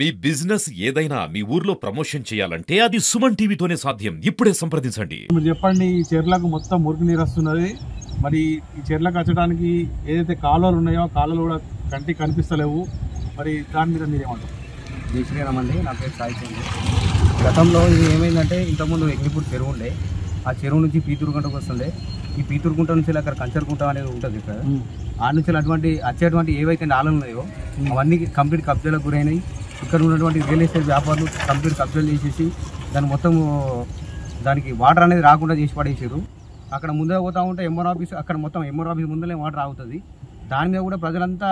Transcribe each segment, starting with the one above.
మీ business ఏదైనా మీ ఊర్లో promotion చేయాలంటే అది సుమన్ టీవీతోనే సాధ్యం. ఇప్పుడే సంప్రదించండి. మీరు చెప్పండి, ఈ చెర్లకు మొత్తం మురికి నీరు వస్తున్నది. మరి ఈ చెర్లకు వచ్చడానికి ఏదైతే కాలువలు ఉన్నాయో కాలువలు కూడా కంటికి కనిపిస్తలేవు. మరి దాని మీద మీరేమంటారు? జై శ్రీరామ్ అండి. నా పేరు సాయి చంద్ర. గతంలో ఇది ఏమైందంటే ఇంతకుముందు ఎగ్నిపూర్ చెరువు ఉండే, ఆ చెరువు నుంచి పీతూరుగుంటకు వస్తుండే. ఈ పీతూరుగుంట నుంచి అక్కడ కంచరగుంట అనేది ఉంటుంది ఇక్కడ. ఆ నుంచి వచ్చేటువంటి ఏవైతే నాళాలు ఉన్నాయో అవన్నీ కంప్లీట్ కబ్జాలకు గురైనాయి. ఇక్కడ ఉన్నటువంటి రియల్ ఎస్టేట్ వ్యాపారులు కంప్లీట్ కబ్జాలు చేసేసి దానికి వాటర్ అనేది రాకుండా చేసి పడేసారు. అక్కడ ముందే పోతూ ఉంటే ఎంఆర్ ఆఫీస్, అక్కడ మొత్తం ఎంఆర్ ఆఫీస్ ముందరే వాటర్ ఆగుతుంది. దాని మీద కూడా ప్రజలంతా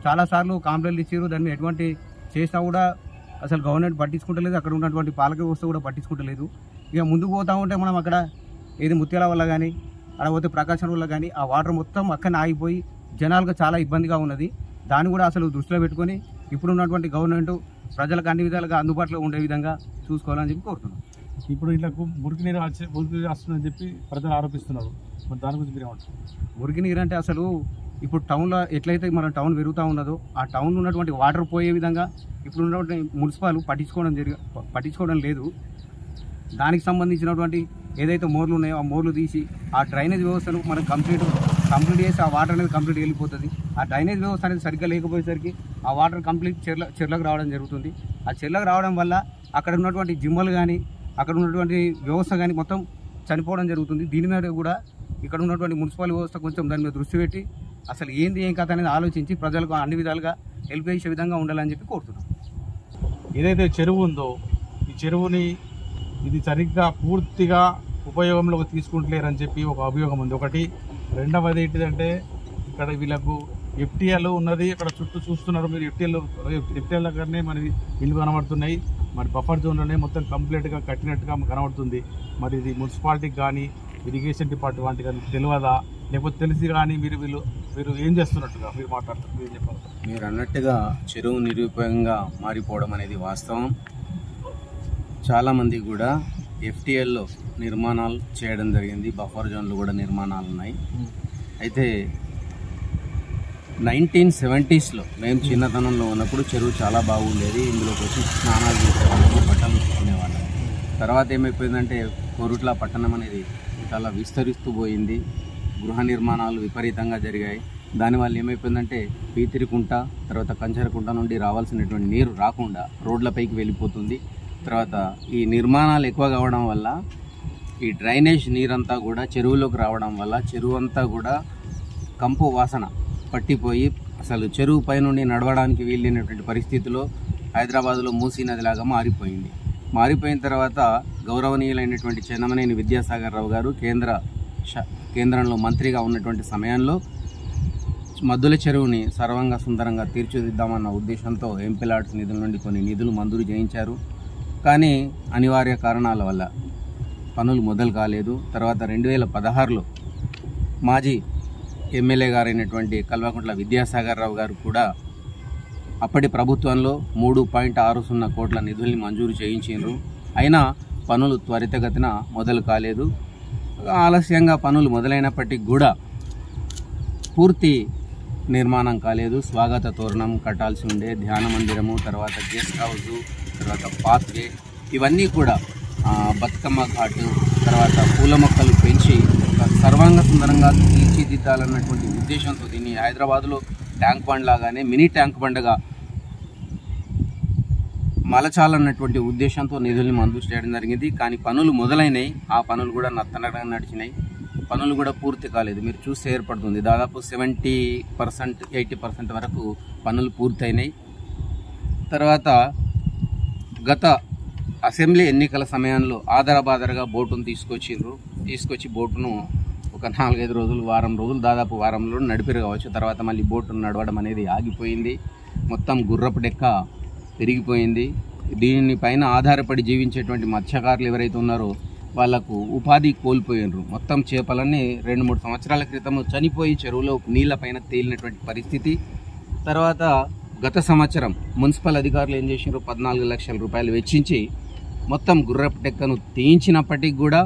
చాలాసార్లు కంప్లైంట్లు ఇచ్చారు. దాని మీద ఎటువంటి చేసినా కూడా అసలు గవర్నమెంట్ పట్టించుకుంటలేదు. అక్కడ ఉన్నటువంటి పాలక వ్యవస్థ కూడా పట్టించుకుంటలేదు. ఇక ముందుకు పోతూ ఉంటే మనం అక్కడ ఏది ముత్యాల వల్ల కానీ అక్కడ పోతే ప్రకాశం వల్ల కానీ ఆ వాటర్ మొత్తం అక్కడనే ఆగిపోయి జనాలకు చాలా ఇబ్బందిగా ఉన్నది. దాన్ని కూడా అసలు దృష్టిలో పెట్టుకొని ఇప్పుడు ఉన్నటువంటి గవర్నమెంట్ ప్రజలకు అన్ని విధాలుగా అందుబాటులో ఉండే విధంగా చూసుకోవాలని చెప్పి కోరుతున్నాం. ఇప్పుడు ఇళ్లకు మురికి నీరు వస్తుందని చెప్పి ప్రజలు ఆరోపిస్తున్నారు. మరి దాని గురించి మీరేమంటారు? మురికి నీరు అంటే అసలు ఇప్పుడు టౌన్లో ఎట్లయితే మన టౌన్ పెరుగుతూ ఉన్నదో ఆ టౌన్లో ఉన్నటువంటి వాటర్ పోయే విధంగా ఇప్పుడు ఉన్నటువంటి మున్సిపాల్ పట్టించుకోవడం లేదు. దానికి సంబంధించినటువంటి ఏదైతే మోర్లు ఉన్నాయో ఆ మోర్లు తీసి ఆ డ్రైనేజ్ వ్యవస్థను మనం కంప్లీట్ చేసి ఆ వాటర్ అనేది కంప్లీట్ వెళ్ళిపోతుంది. ఆ డ్రైనేజ్ వ్యవస్థ అనేది సరిగ్గా లేకపోయేసరికి ఆ వాటర్ కంప్లీట్ చెర్లకు రావడం జరుగుతుంది. ఆ చెర్లకు రావడం వల్ల అక్కడ ఉన్నటువంటి జిమ్మలు కానీ అక్కడ ఉన్నటువంటి వ్యవస్థ కానీ మొత్తం చనిపోవడం జరుగుతుంది. దీని మీద కూడా ఇక్కడ ఉన్నటువంటి మున్సిపల్ వ్యవస్థ కొంచెం దాని మీద దృష్టి పెట్టి అసలు ఏం కథ అనేది ఆలోచించి ప్రజలకు అన్ని విధాలుగా హెల్ప్ చేసే విధంగా ఉండాలని చెప్పి కోరుతున్నాం. ఏదైతే చెరువు ఉందో ఈ చెరువుని ఇది సరిగ్గా పూర్తిగా ఉపయోగంలోకి తీసుకుంటలేరని చెప్పి ఒక అభియోగం ఉంది. ఒకటి. రెండవది ఏంటిదంటే ఇక్కడ వీళ్ళకు ఎఫ్టీఎల్ ఉన్నది. ఇక్కడ చుట్టూ చూస్తున్నారు మీరు, ఎఫ్టీఎల్ దగ్గరనే మనకి ఇల్లు కనబడుతున్నాయి. మరి బఫర్ జోన్లోనే మొత్తం కంప్లీట్గా కట్టినట్టుగా కనబడుతుంది. మరి ఇది మున్సిపాలిటీకి కానీ ఇరిగేషన్ డిపార్ట్మెంట్ కానీ తెలియదా, లేకపోతే తెలిసి కానీ మీరు ఏం చేస్తున్నట్టుగా మీరు మాట్లాడుతున్నారు? మీరు చెప్పాలి. మీరు అన్నట్టుగా చెరువు నిరుపయోగంగా మారిపోవడం అనేది వాస్తవం. చాలామంది కూడా ఎఫ్టీఎల్లో నిర్మాణాలు చేయడం జరిగింది. బఫర్ జోన్లు కూడా నిర్మాణాలు ఉన్నాయి. అయితే 1970s మేము చిన్నతనంలో ఉన్నప్పుడు చెరువు చాలా బాగుండేది. ఇందులోకి వచ్చి స్నానాలు చేసేవాళ్ళము, బట్టలు ఉతుకునేవాళ్ళము. తర్వాత ఏమైపోయిందంటే కోరుట్ల పట్టణం అనేది చాలా విస్తరిస్తూ పోయింది. గృహ నిర్మాణాలు విపరీతంగా జరిగాయి. దానివల్ల ఏమైపోయిందంటే పీతిరికుంట తర్వాత కంచరకుంట నుండి రావాల్సినటువంటి నీరు రాకుండా రోడ్లపైకి వెళ్ళిపోతుంది. తర్వాత ఈ నిర్మాణాలు ఎక్కువ కావడం వల్ల ఈ డ్రైనేజ్ నీరంతా కూడా చెరువులోకి రావడం వల్ల చెరువు అంతా కూడా కంపు వాసన పట్టిపోయి అసలు చెరువు పై నుండి నడవడానికి వీలైనటువంటి పరిస్థితిలో హైదరాబాద్లో మూసీ నదిలాగా మారిపోయిన తర్వాత గౌరవనీయులైనటువంటి చెన్నమనేని విద్యాసాగర్ రావు గారు కేంద్రంలో మంత్రిగా ఉన్నటువంటి సమయంలో మద్దుల చెరువుని సర్వంగా సుందరంగా తీర్చిదిద్దామన్న ఉద్దేశంతో ఎంపీలాడ్స్ నిధుల నుండి కొన్ని నిధులు మంజూరు చేయించారు. కానీ అనివార్య కారణాల వల్ల పనులు మొదలు కాలేదు. తర్వాత 2016లో మాజీ ఎమ్మెల్యే గారైనటువంటి కల్వకుంట్ల విద్యాసాగర్ రావు గారు కూడా అప్పటి ప్రభుత్వంలో 3.60 కోట్ల నిధుల్ని మంజూరు చేయించారు. అయినా పనులు త్వరితగతిన మొదలు కాలేదు. ఆలస్యంగా పనులు మొదలైనప్పటికీ కూడా పూర్తి నిర్మాణం కాలేదు. స్వాగత తోరణం కట్టాల్సి ఉండే, ధ్యాన మందిరము, తర్వాత గెస్ట్ హౌసు, తర్వాత పాత్వే, ఇవన్నీ కూడా బతుకమ్మ ఘాటు, తర్వాత పూల మొక్కలు పెంచి సర్వాంగ సుందరంగా తీర్చిదిద్దాలన్నటువంటి ఉద్దేశంతో దీన్ని హైదరాబాద్లో ట్యాంక్ బండ్ లాగానే మినీ ట్యాంక్ బండ్గా మలచాలన్నటువంటి ఉద్దేశంతో నిధుల్ని మంజూరు చేయడం జరిగింది. కానీ పనులు మొదలైనవి, ఆ పనులు కూడా నత్తనగా నడిచినాయి. పనులు కూడా పూర్తి కాలేదు. మీరు చూస్తే ఏర్పడుతుంది దాదాపు 70%, 80% వరకు పనులు పూర్తయినాయి. తర్వాత గత అసెంబ్లీ ఎన్నికల సమయంలో ఆదరబాదరగా బోటును తీసుకొచ్చి బోటును ఒక 4-5 రోజులు, వారం రోజులు, దాదాపు వారంలో నడిపిరు కావచ్చు. తర్వాత మళ్ళీ బోటును నడవడం అనేది ఆగిపోయింది. మొత్తం గుర్రపు డెక్క పెరిగిపోయింది. దీనిపైన ఆధారపడి జీవించేటువంటి మత్స్యకారులు ఎవరైతే ఉన్నారో వాళ్లకు ఉపాధి కోల్పోయినారు. మొత్తం చేపలన్నీ 2-3 సంవత్సరాల క్రితం చనిపోయి చెరువులో నీళ్లపైన తేలినటువంటి పరిస్థితి. తర్వాత గత సంవత్సరం మున్సిపల్ అధికారులు ఏం చేసినారు, 14 లక్షల రూపాయలు వెచ్చించి మొత్తం గుర్రపు డెక్కను తీయించినప్పటికీ కూడా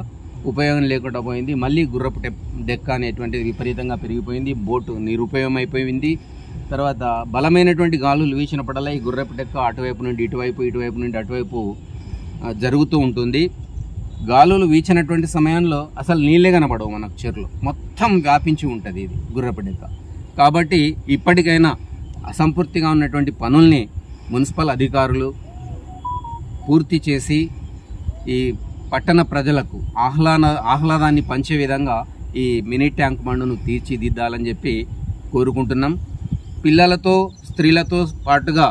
ఉపయోగం లేకుండా పోయింది. మళ్ళీ గుర్రపు డెక్క అనేటువంటిది విపరీతంగా పెరిగిపోయింది. బోటు నిరుపయోగం అయిపోయింది. తర్వాత బలమైనటువంటి గాలులు వీచినప్పుడల్లా ఈ గుర్రపు డెక్క అటువైపు నుండి ఇటువైపు, ఇటువైపు నుండి అటువైపు జరుగుతూ ఉంటుంది. గాలులు వీచినటువంటి సమయంలో అసలు నీళ్ళే కనపడవు మనకు, చెరువులో మొత్తం వ్యాపించి ఉంటుంది ఇది గుర్రపు డెక్క. కాబట్టి ఇప్పటికైనా అసంపూర్తిగా ఉన్నటువంటి పనుల్ని మున్సిపల్ అధికారులు పూర్తి చేసి ఈ పట్టణ ప్రజలకు ఆహ్లాదాన్ని పంచే విధంగా ఈ మినీ ట్యాంక్ బండును తీర్చిదిద్దాలని చెప్పి కోరుకుంటున్నాం. పిల్లలతో స్త్రీలతో పాటుగా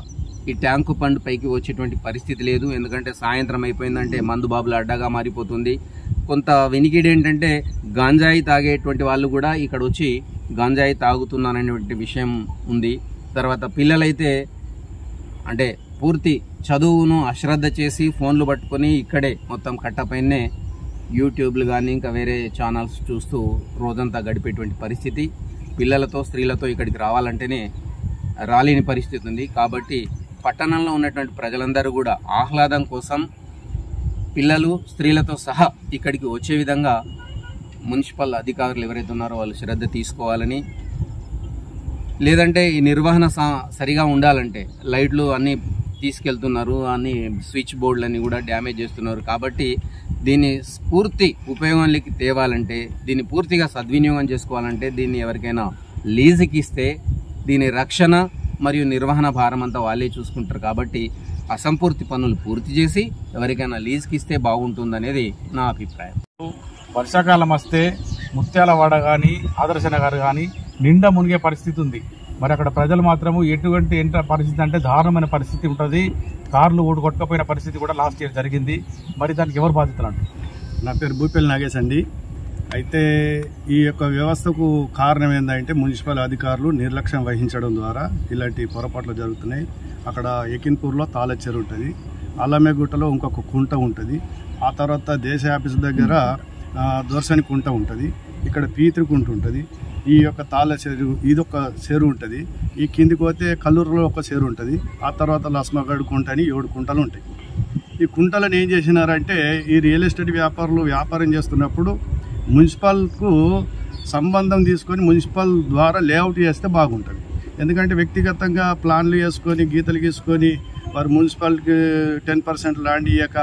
ఈ ట్యాంకు బండ్ పైకి వచ్చేటువంటి పరిస్థితి లేదు. ఎందుకంటే సాయంత్రం అయిపోయిందంటే మందుబాబుల అడ్డాగా మారిపోతుంది. కొంత వెనికిడి ఏంటంటే గాంజాయి తాగేటువంటి వాళ్ళు కూడా ఇక్కడ వచ్చి గాంజాయి తాగుతున్నారనేటువంటి విషయం ఉంది. తర్వాత పిల్లలైతే అంటే పూర్తి చదువును అశ్రద్ధ చేసి ఫోన్లు పట్టుకొని ఇక్కడే మొత్తం కట్టపైనే యూట్యూబ్లు కానీ ఇంకా వేరే ఛానల్స్ చూస్తూ రోజంతా గడిపేటువంటి పరిస్థితి. పిల్లలతో స్త్రీలతో ఇక్కడికి రావాలంటేనే రాలేని పరిస్థితి ఉంది. కాబట్టి పట్టణంలో ఉన్నటువంటి ప్రజలందరూ కూడా ఆహ్లాదం కోసం పిల్లలు స్త్రీలతో సహా ఇక్కడికి వచ్చే విధంగా మున్సిపల్ అధికారులు ఎవరైతే ఉన్నారో వాళ్ళు శ్రద్ధ తీసుకోవాలని, లేదంటే ఈ నిర్వహణ సరిగా ఉండాలంటే లైట్లు అన్నీ తీసుకెళ్తున్నారు, అన్ని స్విచ్ బోర్డులన్నీ కూడా డ్యామేజ్ చేస్తున్నారు. కాబట్టి దీన్ని పూర్తి ఉపయోగంలోకి తేవాలంటే, దీన్ని పూర్తిగా సద్వినియోగం చేసుకోవాలంటే దీన్ని ఎవరికైనా లీజుకి ఇస్తే దీని రక్షణ మరియు నిర్వహణ భారం అంతా వాళ్ళే చూసుకుంటారు. కాబట్టి అసంపూర్తి పనులు పూర్తి చేసి ఎవరికైనా లీజుకి ఇస్తే బాగుంటుందనేది నా అభిప్రాయం. వర్షాకాలం వస్తే ముత్యాలవాడ కానీ ఆదర్శ నగర్ కానీ నిండా మునిగే పరిస్థితి ఉంది. మరి అక్కడ ప్రజలు మాత్రము ఎటువంటి పరిస్థితి అంటే దారుణమైన పరిస్థితి ఉంటుంది. కార్లు కొట్టుకపోయిన పరిస్థితి కూడా లాస్ట్ ఇయర్ జరిగింది. మరి దానికి ఎవరు బాధ్యతలు అంటే? నా పేరు భూపేల్ నాగేశ్ అండి. అయితే ఈ యొక్క వ్యవస్థకు కారణం ఏంటంటే మున్సిపల్ అధికారులు నిర్లక్ష్యం వహించడం ద్వారా ఇలాంటి పొరపాట్లు జరుగుతున్నాయి. అక్కడ ఎకిన్పూర్లో తాళ చెరువు ఉంటుంది, అల్లమేగుట్టలో ఇంకొక కుంట ఉంటుంది, ఆ తర్వాత దేశ ఆఫీస్ దగ్గర దొరసని కుంట ఉంటుంది, ఇక్కడ పీతృ కుంట ఉంటుంది, ఈ యొక్క తాళ చెరువు ఇదొక చెరువు ఉంటుంది, ఈ కిందికి పోతే కల్లూరులో ఒక చెరువు ఉంటుంది, ఆ తర్వాత లస్మగడ్ కుంట అని 7 కుంటలు ఉంటాయి. ఈ కుంటలను ఏం చేసినారంటే ఈ రియల్ ఎస్టేట్ వ్యాపారులు వ్యాపారం చేస్తున్నప్పుడు మున్సిపల్కు సంబంధం తీసుకొని మున్సిపల్ ద్వారా లేఅవుట్ చేస్తే బాగుంటుంది. ఎందుకంటే వ్యక్తిగతంగా ప్లాన్లు వేసుకొని గీతలు గీసుకొని వారు మున్సిపాలిటీకి 10% ల్యాండ్ ఇయ్యక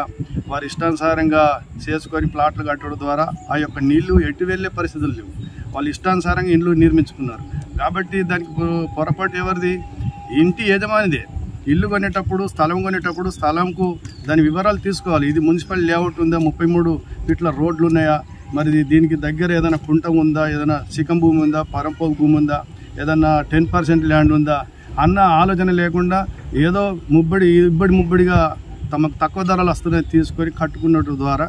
వారి ఇష్టానుసారంగా చేసుకొని ప్లాట్లు కట్టడం ద్వారా ఆ యొక్క నీళ్లు ఎటు వెళ్ళే పరిస్థితులు లేవు. వాళ్ళు ఇష్టానుసారంగా ఇండ్లు నిర్మించుకున్నారు. కాబట్టి దానికి పొరపాటు ఎవరిది? ఇంటి యజమానిదే. ఇల్లు కొనేటప్పుడు స్థలం కొనేటప్పుడు స్థలంకు దాని వివరాలు తీసుకోవాలి. ఇది మున్సిపల్ లేఅవుట్ ఉందా, 33 ఫీట్ల రోడ్లు ఉన్నాయా, మరి దీనికి దగ్గర ఏదైనా కుంట ఉందా, ఏదైనా చికం భూమి ఉందా, పరంపోకు భూమి ఉందా, ఏదన్నా 10% ల్యాండ్ ఉందా అన్న ఆలోచన లేకుండా ఏదో ముబ్బడిగా తమకు తక్కువ ధరలు వస్తున్నాయి తీసుకొని కట్టుకున్నట్టు ద్వారా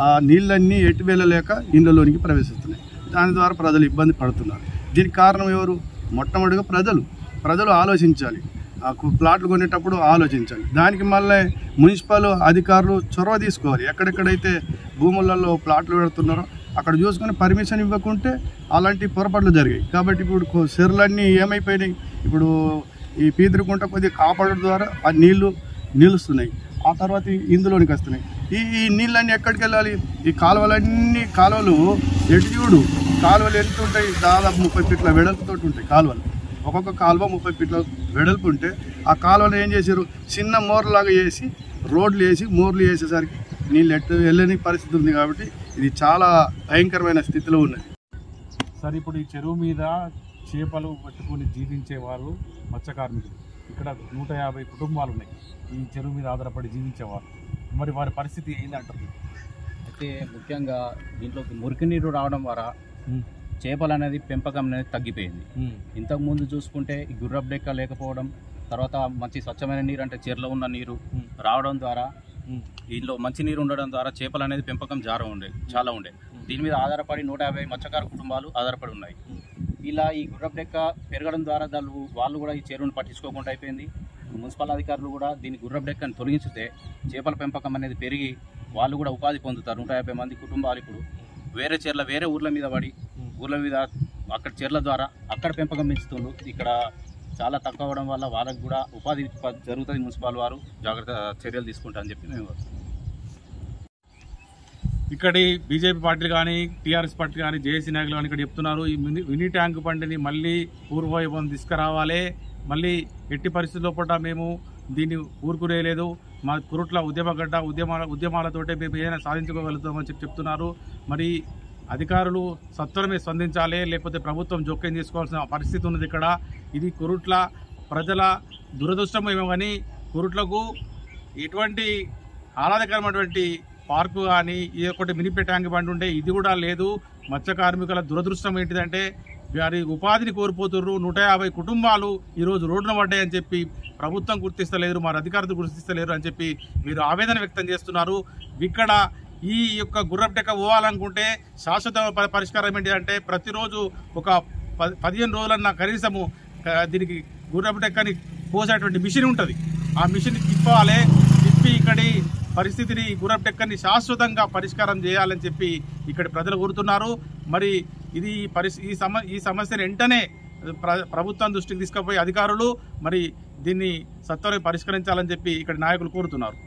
ఆ నీళ్ళన్నీ ఎటు వెళ్ళలేక ఇళ్ళలోనికి ప్రవేశిస్తున్నాయి. దాని ద్వారా ప్రజలు ఇబ్బంది పడుతున్నారు. దీనికి కారణం ఎవరు? మొట్టమొదటిగా ప్రజలు ఆలోచించాలి. ప్లాట్లు కొనేటప్పుడు ఆలోచించాలి. దానికి మళ్ళీ మున్సిపల్ అధికారులు చొరవ తీసుకోవాలి. ఎక్కడెక్కడైతే భూములలో ప్లాట్లు పెడుతున్నారో అక్కడ చూసుకొని పర్మిషన్ ఇవ్వకుంటే అలాంటి పొరపాట్లు జరిగాయి. కాబట్టి ఇప్పుడు చెరువులన్నీ ఏమైపోయినాయి? ఇప్పుడు ఈ పీతృకుంట కొద్దిగా కాపాడడం ద్వారా ఆ నీళ్లు నిలుస్తున్నాయి, ఆ తర్వాత ఇందులోనికి వస్తున్నాయి. ఈ నీళ్ళన్నీ ఎక్కడికి వెళ్ళాలి? ఈ కాలువలు ఎటు చూడు, కాలువలు ఎంత ఉంటాయి? దాదాపు 30 ఫీట్ల వెడల్పుతో ఉంటాయి కాలువలు. ఒక్కొక్క కాలువ 30 ఫీట్ల వెడల్పు ఉంటే ఆ కాలువలు ఏం చేశారు? చిన్న మోర్లాగా వేసి రోడ్లు వేసి మోర్లు వేసేసరికి నీళ్ళు ఎట్టు వెళ్ళని పరిస్థితి ఉంది. కాబట్టి ఇది చాలా భయంకరమైన స్థితిలో ఉన్నది. సరే, ఇప్పుడు ఈ చెరువు మీద చేపలు పట్టుకొని జీవించే వాళ్ళు మత్స్య కార్మికులు ఇక్కడ 150 కుటుంబాలు ఉన్నాయి ఈ చెరువు మీద ఆధారపడి జీవించేవారు. మరి వారి పరిస్థితి ఏంటంటారు? అయితే ముఖ్యంగా దీంట్లోకి మురికి నీరు రావడం ద్వారా చేపలు అనేది పెంపకం అనేది తగ్గిపోయింది. ఇంతకుముందు చూసుకుంటే ఈ గుర్రపు డెక్క లేకపోవడం, తర్వాత మంచి స్వచ్ఛమైన నీరు అంటే చెరువులో ఉన్న నీరు రావడం ద్వారా, దీనిలో మంచి నీరు ఉండడం ద్వారా చేపలు అనేది పెంపకం చాలా ఉండే. దీని మీద ఆధారపడి 150 మత్స్యకార కుటుంబాలు ఆధారపడి ఉన్నాయి. ఇలా ఈ గుర్రపు డెక్క పెరగడం ద్వారా వాళ్ళు కూడా ఈ చెరువును పట్టించుకోకుండా అయిపోయింది. మున్సిపల్ అధికారులు కూడా దీని గుర్రపు డెక్కను తొలగించితే చేపల పెంపకం అనేది పెరిగి వాళ్ళు కూడా ఉపాధి పొందుతారు. 150 మంది కుటుంబాలు ఇప్పుడు వేరే ఊర్ల మీద పడి అక్కడ చెర్ల ద్వారా అక్కడ పెంపకం పెంచుతుండ్రు. ఇక్కడ చాలా తక్కువ అవ్వడం వల్ల వాళ్ళకు కూడా ఉపాధి జరుగుతుంది. మున్సిపల్ వారు జాగ్రత్త చర్యలు తీసుకుంటారని చెప్పి మేము ఇక్కడి బీజేపీ పార్టీలు కానీ టీఆర్ఎస్ పార్టీ కానీ జేఏసీ నాయకులు కానీ ఇక్కడ చెప్తున్నారు ఈ మినీ ట్యాంక్ బండిని మళ్ళీ పూర్వవైభవం తీసుకురావాలి, మళ్ళీ ఎట్టి పరిస్థితుల్లో కూడా మేము దీన్ని ఊరుకునేలేదు. మా కురుట్ల ఉద్యమగడ్డ ఉద్యమాలతోటే మేము ఏదైనా సాధించుకోగలుగుతామని చెప్తున్నారు. మరి అధికారులు సత్వరమే స్పందించాలి, లేకపోతే ప్రభుత్వం జోక్యం చేసుకోవాల్సిన పరిస్థితి ఉన్నది. ఇక్కడ ఇది కురుట్ల ప్రజల దురదృష్టమేమో కానీ కురుట్లకు ఎటువంటి ఆహ్లాదకరమైనటువంటి పార్కు కానీ ఈ ఒకటి మినిపే ట్యాంక్ బండి ఉంటే ఇది కూడా లేదు. మత్స్య కార్మికుల దురదృష్టం ఏంటిదంటే వారి ఉపాధిని కోల్పోతున్నారు. 150 కుటుంబాలు ఈరోజు రోడ్డున పడ్డాయని చెప్పి ప్రభుత్వం గుర్తిస్తలేరు, మరి అధికారులు గుర్తిస్తలేరు అని చెప్పి వీరు ఆవేదన వ్యక్తం చేస్తున్నారు. ఇక్కడ ఈ యొక్క గుర్రపు డెక్క పోవాలనుకుంటే శాశ్వత పరిష్కారం ఏంటిదంటే ప్రతిరోజు ఒక 15 రోజులన్నా కనీసము దీనికి గుర్రపు డెక్కని పోసేటువంటి మిషన్ ఉంటుంది. ఆ మిషన్ తిప్పి ఇక్కడి పరిస్థితిని గుర్రపు డెక్కని శాశ్వతంగా పరిష్కారం చేయాలని చెప్పి ఇక్కడి ప్రజలు కోరుతున్నారు. మరి ఇది ఈ సమస్యను వెంటనే ప్రభుత్వం దృష్టికి తీసుకుపోయి అధికారులు మరి దీన్ని సత్వరంగా పరిష్కరించాలని చెప్పి ఇక్కడ నాయకులు కోరుతున్నారు.